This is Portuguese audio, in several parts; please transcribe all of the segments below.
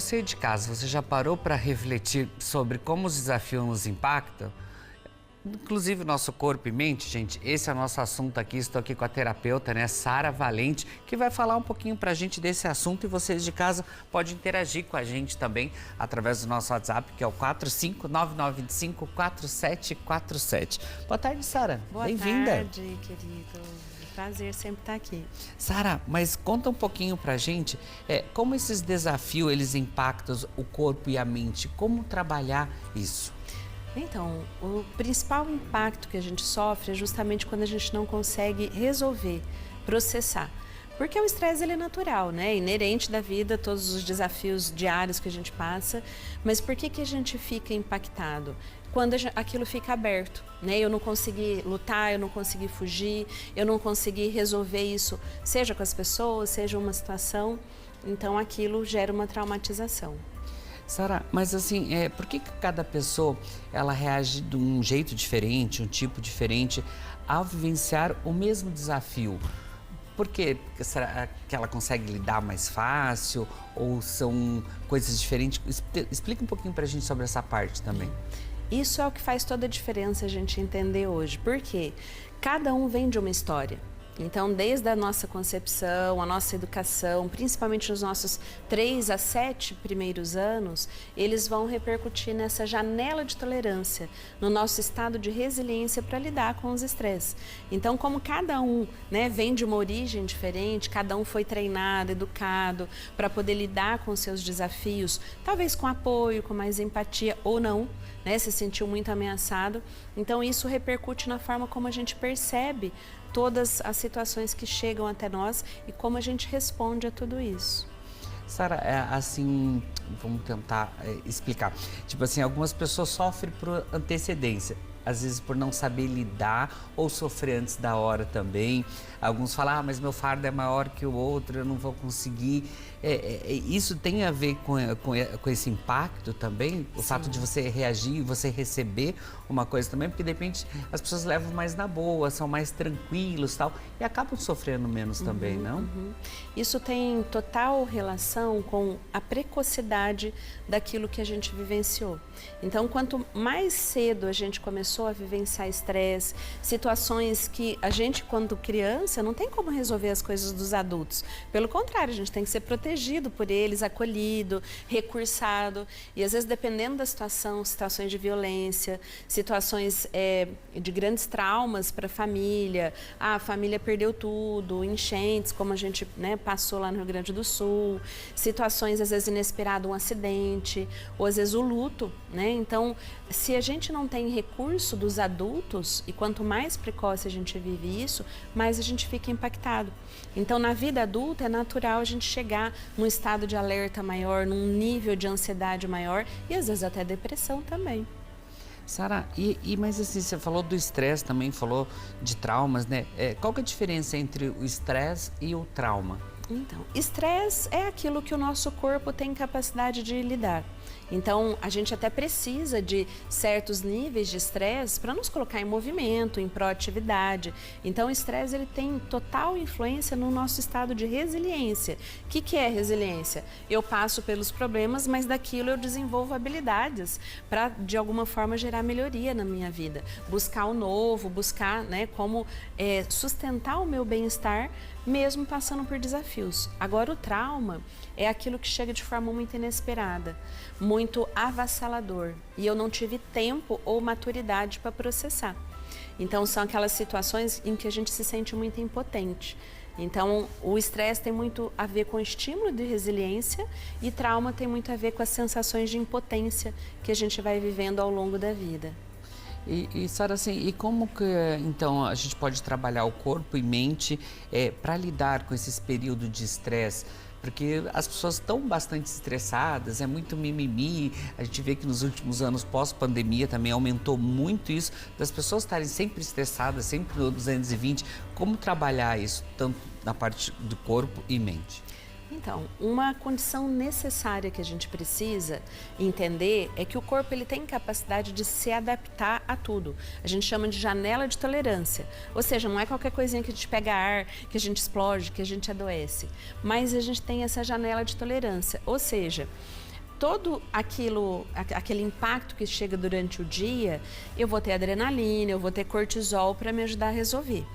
você de casa, você já parou para refletir sobre como os desafios nos impactam? Inclusive o nosso corpo e mente, gente, esse é o nosso assunto aqui. Estou aqui com a terapeuta, né, Sara Valente, que vai falar um pouquinho pra gente desse assunto, e vocês de casa podem interagir com a gente também através do nosso WhatsApp, que é o 45999254747. Boa tarde, Sara. Bem-vinda. Boa tarde, querido. Prazer sempre estar aqui. Sara, mas conta um pouquinho pra gente como esses desafios eles impactam o corpo e a mente, como trabalhar isso? Então, o principal impacto que a gente sofre é justamente quando a gente não consegue resolver, processar. Porque o estresse ele é natural, né? Inerente da vida, todos os desafios diários que a gente passa. Mas por que a gente fica impactado? Quando aquilo fica aberto, né? Eu não consegui lutar, eu não consegui fugir, eu não consegui resolver isso, seja com as pessoas, seja uma situação. Então aquilo gera uma traumatização. Sara, mas assim, por que cada pessoa ela reage de um jeito diferente, um tipo diferente, ao vivenciar o mesmo desafio? Por quê? Será que ela consegue lidar mais fácil ou são coisas diferentes? Explica um pouquinho pra gente sobre essa parte também. Isso é o que faz toda a diferença a gente entender hoje, porque cada um vem de uma história. Então, desde a nossa concepção, a nossa educação, principalmente nos nossos 3 a 7 primeiros anos, eles vão repercutir nessa janela de tolerância, no nosso estado de resiliência para lidar com os estresses. Então, como cada um, né, vem de uma origem diferente, cada um foi treinado, educado para poder lidar com os seus desafios, talvez com apoio, com mais empatia ou não, né, se sentiu muito ameaçado. Então, isso repercute na forma como a gente percebe todas as situações que chegam até nós e como a gente responde a tudo isso. Sara, assim, vamos tentar explicar. Tipo assim, algumas pessoas sofrem por antecedência, às vezes por não saber lidar ou sofrer antes da hora também. Alguns falam, mas meu fardo é maior que o outro, eu não vou conseguir. Isso tem a ver com esse impacto também? O fato de você reagir e você receber uma coisa também? Porque de repente as pessoas levam mais na boa, são mais tranquilos tal, e acabam sofrendo menos também, não? Isso tem total relação com a precocidade daquilo que a gente vivenciou. Então, quanto mais cedo a gente começou a vivenciar estresse, situações que a gente, quando criança, não tem como resolver as coisas dos adultos. Pelo contrário, a gente tem que ser protegido por eles, acolhido, recursado. E às vezes, dependendo da situação, situações de violência, situações de grandes traumas para a família família perdeu tudo, enchentes, como a gente, né, passou lá no Rio Grande do Sul, situações às vezes inesperadas, um acidente, ou às vezes o luto, né? Então, se a gente não tem recurso dos adultos, e quanto mais precoce a gente vive isso, mais a gente fica impactado. Então, na vida adulta é natural a gente chegar num estado de alerta maior, num nível de ansiedade maior e às vezes até depressão também. Sara, mas assim, você falou do estresse também, falou de traumas, né? Qual que é a diferença entre o estresse e o trauma? Então, estresse é aquilo que o nosso corpo tem capacidade de lidar. Então, a gente até precisa de certos níveis de estresse para nos colocar em movimento, em proatividade. Então, o estresse ele tem total influência no nosso estado de resiliência. O que é resiliência? Eu passo pelos problemas, mas daquilo eu desenvolvo habilidades para, de alguma forma, gerar melhoria na minha vida. Buscar o novo, buscar, né, como sustentar o meu bem-estar, mesmo passando por desafios. Agora, o trauma é aquilo que chega de forma muito inesperada, muito avassalador, e eu não tive tempo ou maturidade para processar. Então, são aquelas situações em que a gente se sente muito impotente. Então, o estresse tem muito a ver com o estímulo de resiliência e trauma tem muito a ver com as sensações de impotência que a gente vai vivendo ao longo da vida. Sara, assim, e como que então a gente pode trabalhar o corpo e mente para lidar com esses períodos de estresse? Porque as pessoas estão bastante estressadas, é muito mimimi. A gente vê que nos últimos anos pós-pandemia também aumentou muito isso, das pessoas estarem sempre estressadas, sempre no 220. Como trabalhar isso, tanto na parte do corpo e mente? Então, uma condição necessária que a gente precisa entender é que o corpo ele tem capacidade de se adaptar a tudo. A gente chama de janela de tolerância. Ou seja, não é qualquer coisinha que a gente pega ar, que a gente explode, que a gente adoece. Mas a gente tem essa janela de tolerância. Ou seja, todo aquele impacto que chega durante o dia, eu vou ter adrenalina, eu vou ter cortisol para me ajudar a resolver.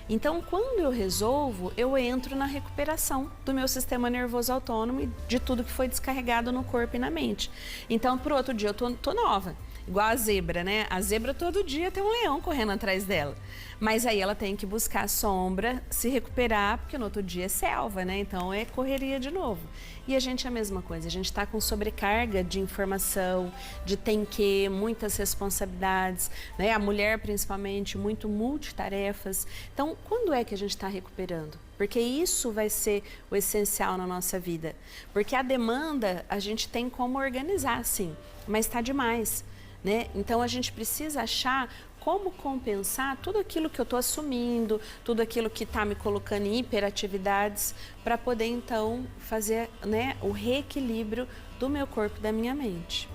Então, quando eu resolvo, eu entro na recuperação do meu sistema nervoso autônomo e de tudo que foi descarregado no corpo e na mente. Então, por outro dia, eu tô nova. Igual a zebra, né? A zebra todo dia tem um leão correndo atrás dela. Mas aí ela tem que buscar a sombra, se recuperar, porque no outro dia é selva, né? Então é correria de novo. E a gente é a mesma coisa, a gente está com sobrecarga de informação, de tem que, muitas responsabilidades, né? A mulher principalmente, muito multitarefas. Então, quando é que a gente está recuperando? Porque isso vai ser o essencial na nossa vida. Porque a demanda a gente tem como organizar, sim, mas está demais. Né? Então a gente precisa achar como compensar tudo aquilo que eu estou assumindo, tudo aquilo que está me colocando em hiperatividades, para poder então fazer, né, o reequilíbrio do meu corpo e da minha mente.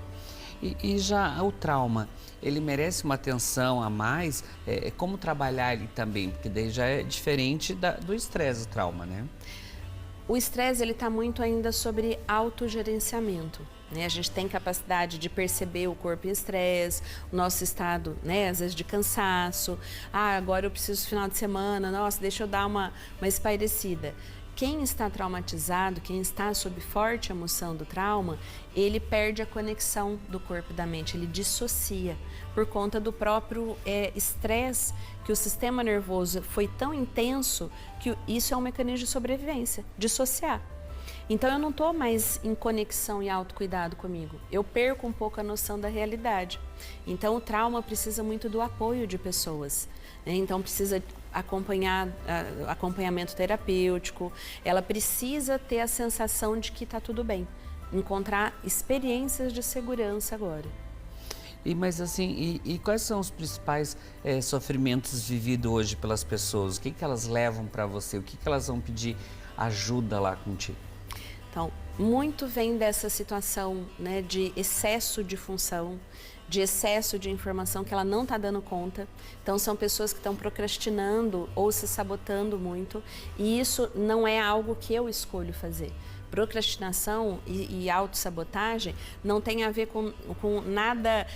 E já o trauma, ele merece uma atenção a mais? Como trabalhar ele também? Porque daí já é diferente do estresse, o trauma, né? O estresse ele está muito ainda sobre autogerenciamento. Né? A gente tem capacidade de perceber o corpo em estresse, o nosso estado, né, às vezes de cansaço. Ah, agora eu preciso final de semana, nossa, deixa eu dar uma espairecida. Quem está traumatizado, quem está sob forte emoção do trauma, ele perde a conexão do corpo e da mente, ele dissocia por conta do próprio estresse, que o sistema nervoso foi tão intenso que isso é um mecanismo de sobrevivência, dissociar. Então eu não estou mais em conexão e autocuidado comigo, eu perco um pouco a noção da realidade. Então o trauma precisa muito do apoio de pessoas, né? Então precisa acompanhamento terapêutico, ela precisa ter a sensação de que está tudo bem, encontrar experiências de segurança agora. Mas assim, quais são os principais sofrimentos vividos hoje pelas pessoas? O que elas levam para você? O que elas vão pedir ajuda lá contigo? Então, muito vem dessa situação, né, de excesso de função, de excesso de informação que ela não está dando conta. Então, são pessoas que estão procrastinando ou se sabotando muito, e isso não é algo que eu escolho fazer. Procrastinação e autossabotagem não tem a ver com nada,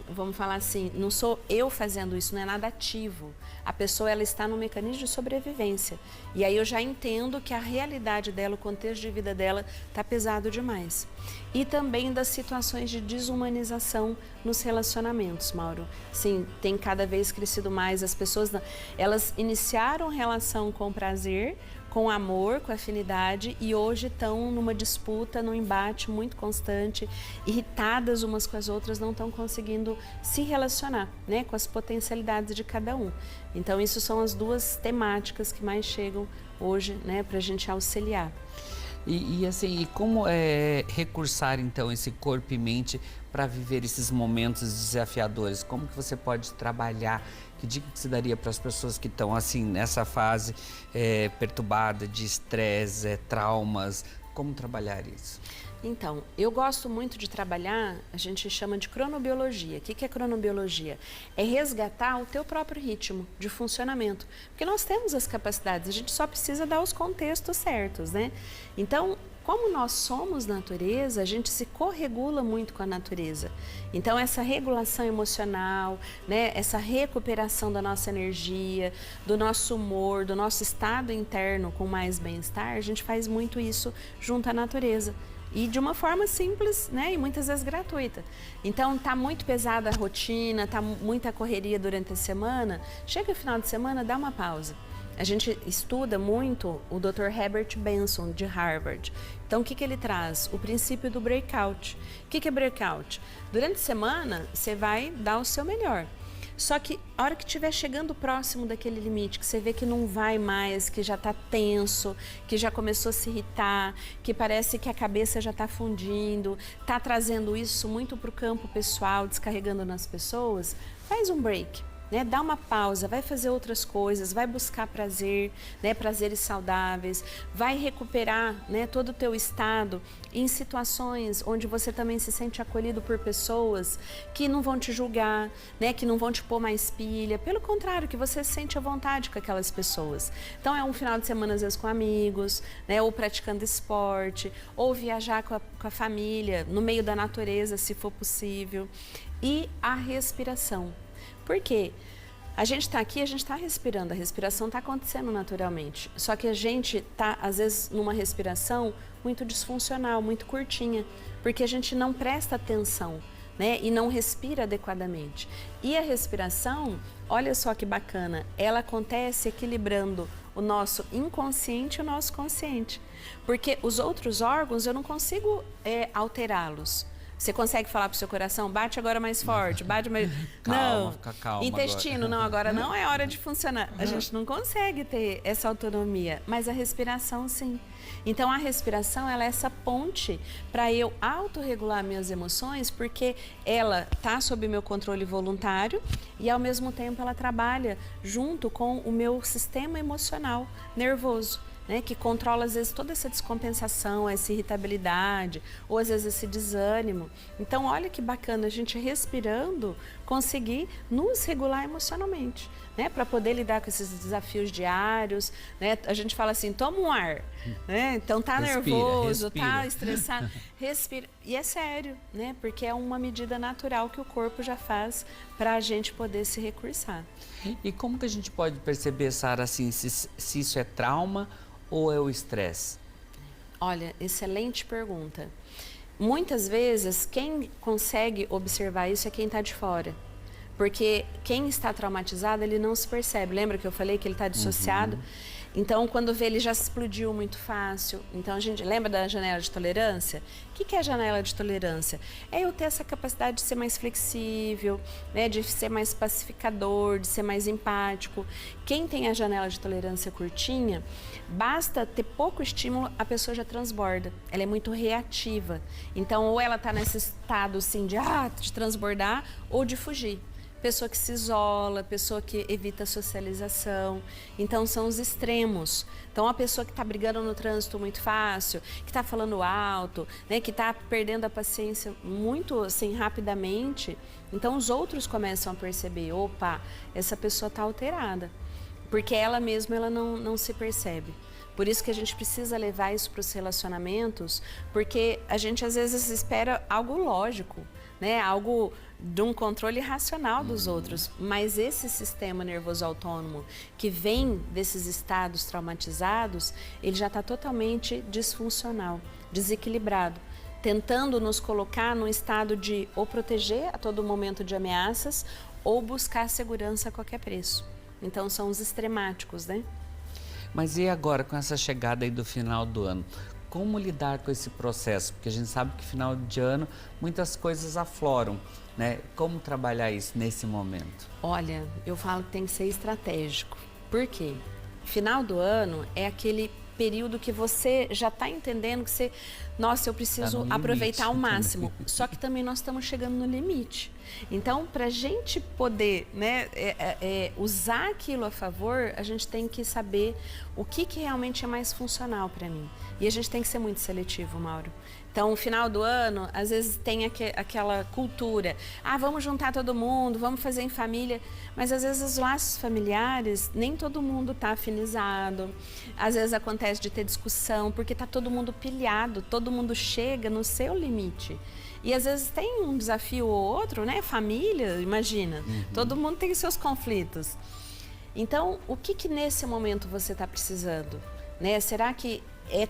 vamos falar assim, não sou eu fazendo isso, não é nada ativo. A pessoa ela está no mecanismo de sobrevivência. E aí eu já entendo que a realidade dela, o contexto de vida dela está pesado demais. E também das situações de desumanização nos relacionamentos, Mauro. Sim, tem cada vez crescido mais. As pessoas, elas iniciaram relação com prazer, com amor, com afinidade, e hoje estão numa disputa, num embate muito constante, irritadas umas com as outras, não estão conseguindo se relacionar, né, com as potencialidades de cada um. Então, isso são as duas temáticas que mais chegam hoje, né, para a gente auxiliar. Assim, como recursar então esse corpo e mente para viver esses momentos desafiadores? Como que você pode trabalhar? Que dica que você daria para as pessoas que estão assim nessa fase perturbada de estresse, traumas? Como trabalhar isso? Então, eu gosto muito de trabalhar, a gente chama de cronobiologia. O que é cronobiologia? É resgatar o teu próprio ritmo de funcionamento. Porque nós temos as capacidades, a gente só precisa dar os contextos certos, né? Então, como nós somos natureza, a gente se corregula muito com a natureza. Então, essa regulação emocional, né, essa recuperação da nossa energia, do nosso humor, do nosso estado interno com mais bem-estar, a gente faz muito isso junto à natureza. E de uma forma simples, né, e muitas vezes gratuita. Então, tá muito pesada a rotina, tá muita correria durante a semana, chega o final de semana, dá uma pausa. A gente estuda muito o Dr. Herbert Benson, de Harvard. Então, o que ele traz? O princípio do breakout. O que é breakout? Durante a semana, você vai dar o seu melhor. Só que a hora que estiver chegando próximo daquele limite, que você vê que não vai mais, que já está tenso, que já começou a se irritar, que parece que a cabeça já está fundindo, está trazendo isso muito para o campo pessoal, descarregando nas pessoas, faz um break. né? Dá uma pausa, vai fazer outras coisas, vai buscar prazer, né? Prazeres saudáveis, vai recuperar, né, todo o teu estado em situações onde você também se sente acolhido por pessoas que não vão te julgar, né, que não vão te pôr mais pilha, pelo contrário, que você se sente à vontade com aquelas pessoas. Então é um final de semana às vezes com amigos, né, ou praticando esporte, ou viajar com a família, no meio da natureza, se for possível. E a respiração. Por quê? A gente está aqui, a gente está respirando, a respiração está acontecendo naturalmente. Só que a gente está, às vezes, numa respiração muito disfuncional, muito curtinha, porque a gente não presta atenção, né? E não respira adequadamente. E a respiração, olha só que bacana, ela acontece equilibrando o nosso inconsciente e o nosso consciente. Porque os outros órgãos eu não consigo alterá-los. Você consegue falar para o seu coração, bate agora mais forte, bate mais... Calma, não. fica calma Intestino, agora. não, agora não é hora de funcionar. A gente não consegue ter essa autonomia, mas a respiração sim. Então a respiração, ela é essa ponte para eu autorregular minhas emoções, porque ela está sob meu controle voluntário e ao mesmo tempo ela trabalha junto com o meu sistema emocional nervoso, né, que controla às vezes toda essa descompensação, essa irritabilidade ou às vezes esse desânimo. Então olha que bacana a gente respirando conseguir nos regular emocionalmente, né, para poder lidar com esses desafios diários, né? A gente fala assim, toma um ar, né? Então tá nervoso, respira. tá estressado, respira. E é sério, né? Porque é uma medida natural que o corpo já faz para a gente poder se recursar. E como que a gente pode perceber, Sara, assim, se isso é trauma ou é o estresse? Olha, excelente pergunta. Muitas vezes, quem consegue observar isso é quem está de fora. Porque quem está traumatizado, ele não se percebe. Lembra que eu falei que ele está dissociado? Então, quando vê, ele já explodiu muito fácil. Então, a gente lembra da janela de tolerância? O que é a janela de tolerância? É eu ter essa capacidade de ser mais flexível, né, de ser mais pacificador, de ser mais empático. Quem tem a janela de tolerância curtinha, basta ter pouco estímulo, a pessoa já transborda. Ela é muito reativa. Então, ou ela está nesse estado assim de transbordar ou de fugir. Pessoa que se isola, pessoa que evita a socialização. Então, são os extremos. Então, a pessoa que está brigando no trânsito muito fácil, que está falando alto, né, que está perdendo a paciência muito assim, rapidamente. Então, os outros começam a perceber, opa, essa pessoa está alterada. Porque ela mesma ela não se percebe. Por isso que a gente precisa levar isso para os relacionamentos, porque a gente às vezes espera algo lógico, né? Algo de um controle racional dos outros, mas esse sistema nervoso autônomo que vem desses estados traumatizados, ele já está totalmente disfuncional, desequilibrado, tentando nos colocar num estado de ou proteger a todo momento de ameaças ou buscar segurança a qualquer preço. Então são os extremáticos, né? Mas e agora, com essa chegada aí do final do ano? Como lidar com esse processo? Porque a gente sabe que final de ano muitas coisas afloram, né? Como trabalhar isso nesse momento? Olha, eu falo que tem que ser estratégico. Por quê? Final do ano é aquele período que você já está entendendo que você... Nossa, eu preciso aproveitar ao máximo. Só que também nós estamos chegando no limite. Então, para a gente poder, né, usar aquilo a favor, a gente tem que saber o que realmente é mais funcional para mim. E a gente tem que ser muito seletivo, Mauro. Então, no final do ano, às vezes tem aquela cultura. Ah, vamos juntar todo mundo, vamos fazer em família. Mas, às vezes, os laços familiares, nem todo mundo está afinizado. Às vezes, acontece de ter discussão, porque está todo mundo pilhado, todo mundo chega no seu limite. E, às vezes, tem um desafio ou outro, né? Família, imagina. Todo mundo tem seus conflitos. Então, o que nesse momento você está precisando? Né? Será que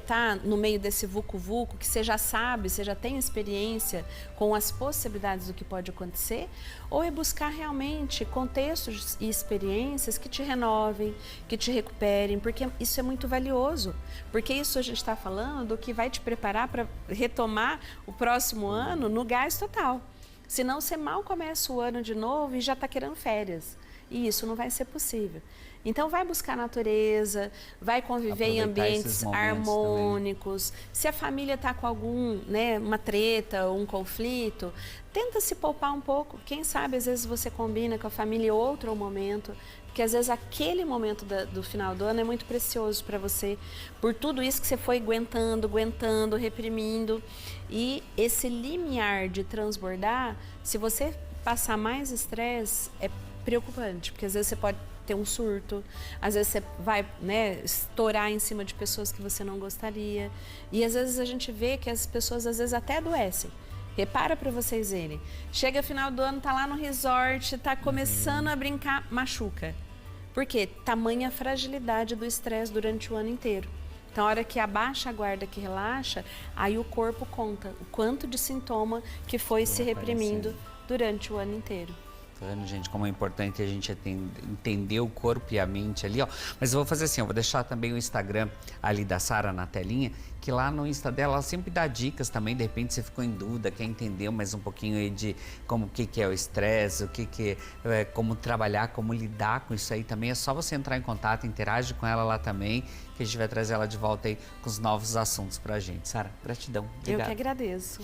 tá no meio desse vucu-vucu, que você já sabe, você já tem experiência com as possibilidades do que pode acontecer? Ou é buscar realmente contextos e experiências que te renovem, que te recuperem, porque isso é muito valioso. Porque isso a gente está falando do que vai te preparar para retomar o próximo ano no gás total. Senão você mal começa o ano de novo e já está querendo férias. E isso não vai ser possível. Então vai buscar natureza, vai conviver em Aproveitar esses ambientes momentos harmônicos. Se a família está com algum, né, uma treta ou um conflito, tenta se poupar um pouco. Quem sabe às vezes você combina com a família outro momento, porque às vezes aquele momento do final do ano é muito precioso para você, por tudo isso que você foi aguentando, reprimindo. E esse limiar de transbordar, se você passar mais estresse, é preocupante, porque às vezes você pode ter um surto, às vezes você vai, né, estourar em cima de pessoas que você não gostaria. E às vezes a gente vê que as pessoas às vezes até adoecem. Repara para vocês verem. Chega final do ano, tá lá no resort, tá começando a brincar, machuca. Por quê? Tamanha fragilidade do estresse durante o ano inteiro. Então, a hora que abaixa a guarda, que relaxa, aí o corpo conta o quanto de sintoma que foi se reprimindo durante o ano inteiro. Tá vendo, gente, como é importante a gente entender o corpo e a mente ali, ó. Mas eu vou fazer assim, eu vou deixar também o Instagram ali da Sara na telinha, que lá no Insta dela ela sempre dá dicas também, de repente você ficou em dúvida, quer entender mais um pouquinho aí de como o que é o estresse, o que é, como trabalhar, como lidar com isso aí também. É só você entrar em contato, interage com ela lá também, que a gente vai trazer ela de volta aí com os novos assuntos pra gente. Sara, gratidão. Obrigado. Eu que agradeço.